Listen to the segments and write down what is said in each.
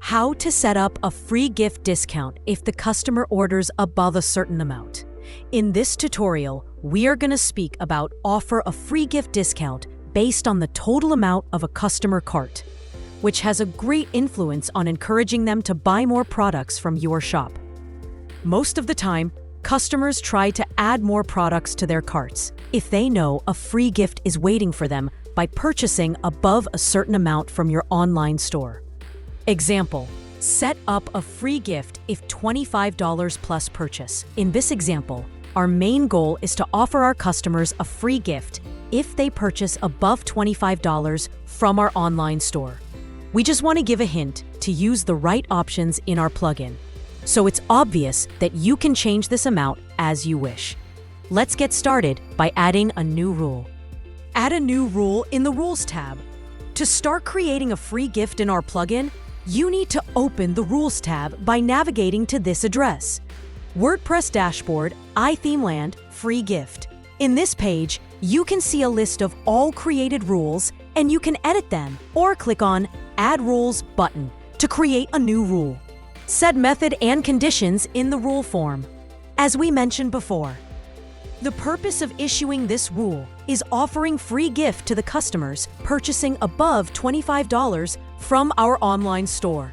How to set up a free gift discount if the customer orders above a certain amount. In this tutorial, we are going to speak about offer a free gift discount based on the total amount of a customer cart, which has a great influence on encouraging them to buy more products from your shop. Most of the time, customers try to add more products to their carts if they know a free gift is waiting for them by purchasing above a certain amount from your online store. Example: set up a free gift if $25 plus purchase. In this example, our main goal is to offer our customers a free gift if they purchase above $25 from our online store. We just want to give a hint to use the right options in our plugin, so it's obvious that you can change this amount as you wish. Let's get started by adding a new rule. Add a new rule in the Rules tab. To start creating a free gift in our plugin, you need to open the Rules tab by navigating to this address: WordPress Dashboard, iThemeland, Free Gift. In this page, you can see a list of all created rules and you can edit them or click on Add Rules button to create a new rule. Set method and conditions in the rule form. As we mentioned before, the purpose of issuing this rule is offering free gift to the customers purchasing above $25 from our online store.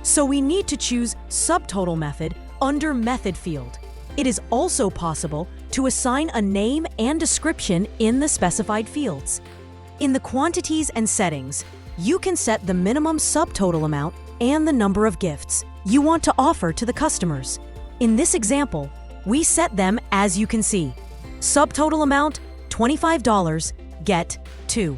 So we need to choose subtotal method under method field. It is also possible to assign a name and description in the specified fields. In the quantities and settings, you can set the minimum subtotal amount and the number of gifts you want to offer to the customers. In this example, we set them as you can see. Subtotal amount, $25, get 2.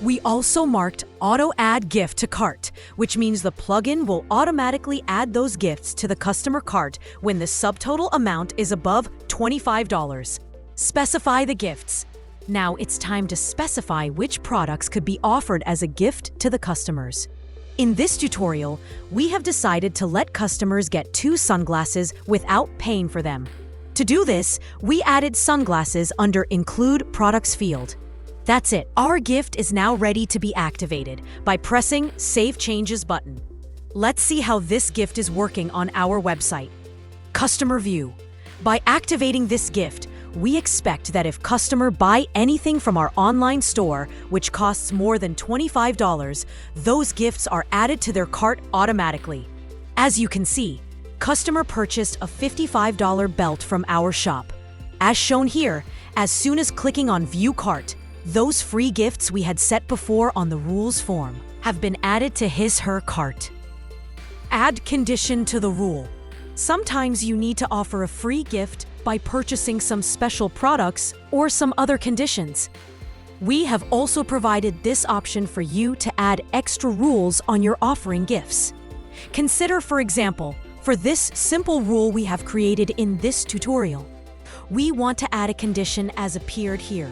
We also marked Auto Add Gift to Cart, which means the plugin will automatically add those gifts to the customer cart when the subtotal amount is above $25. Specify the gifts. Now it's time to specify which products could be offered as a gift to the customers. In this tutorial, we have decided to let customers get 2 sunglasses without paying for them. To do this, we added sunglasses under Include Products field. That's it. Our gift is now ready to be activated by pressing Save Changes button. Let's see how this gift is working on our website. Customer View. By activating this gift, we expect that if customer buy anything from our online store, which costs more than $25, those gifts are added to their cart automatically. As you can see, customer purchased a $55 belt from our shop. As shown here, as soon as clicking on View Cart, those free gifts we had set before on the rules form have been added to his/her cart. Add condition to the rule. Sometimes you need to offer a free gift by purchasing some special products or some other conditions. We have also provided this option for you to add extra rules on your offering gifts. Consider, for example, for this simple rule we have created in this tutorial, we want to add a condition as appeared here.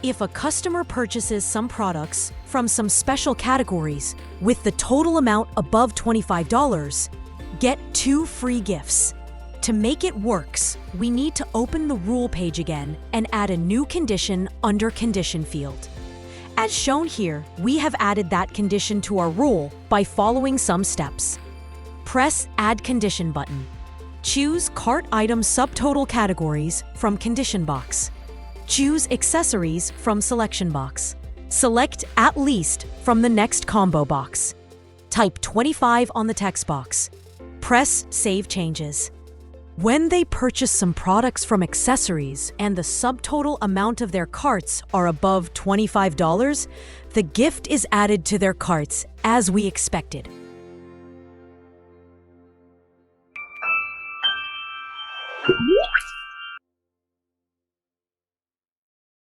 If a customer purchases some products from some special categories with the total amount above $25, get 2 free gifts. To make it works, we need to open the rule page again and add a new condition under Condition field. As shown here, we have added that condition to our rule by following some steps. Press Add Condition button. Choose Cart Item Subtotal Categories from Condition box. Choose Accessories from Selection box. Select At Least from the Next Combo box. Type 25 on the text box. Press Save Changes. When they purchase some products from accessories and the subtotal amount of their carts are above $25, the gift is added to their carts as we expected.